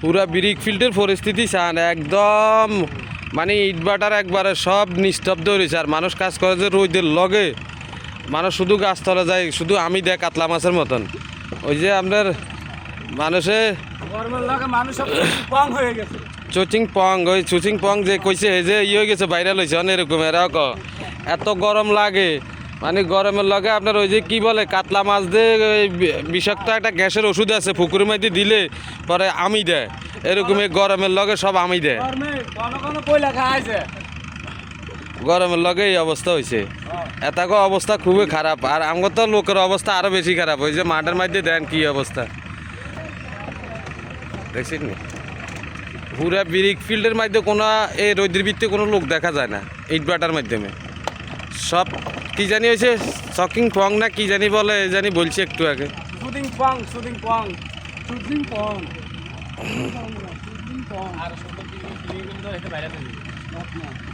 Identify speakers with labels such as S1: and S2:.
S1: পুরা ব্রিক ফিল্ডের পরিস্থিতি চান একদম মানে ইটবাটার একবারে সব নিস্তব্ধ হয়েছে। আর মানুষ কাজ করে যে রোদের লগে, মানুষ শুধু গাছতলা যায়, শুধু আমি দেখ কাতলা মাছের মতন। ওই যে আপনার মানুষে চুচিং পং, ওই চুচিং পং যে কইছে এই যে হয়ে গেছে ভাইরাল হয়েছে অনেক এরকম। এরা এত গরম লাগে, মানে গরমের লগে আপনার ওই যে কি বলে কাতলা মাছ দিয়ে বিষাক্ত একটা গ্যাসের ওষুধ আছে পুকুরের মধ্যে দিলে পরে আমি দেয়, এরকম গরমের লগে সব আমি দেয়। গরমের লগে এই অবস্থা হয়েছে, এতগো অবস্থা খুবই খারাপ। আর আমার তো লোকের অবস্থা আরো বেশি খারাপ। ওই যে মাঠের মধ্যে দেন কি অবস্থা দেখছেন নি? পুরা ব্রিক ফিল্ডের মধ্যে কোনো এই রোদের ভিত্তিতে কোনো লোক দেখা যায় না। ইটবাটার মাধ্যমে সব কি জানি হয়েছে শকিং পং না কি জানি বলে, জানি বলছি একটু আগে
S2: আর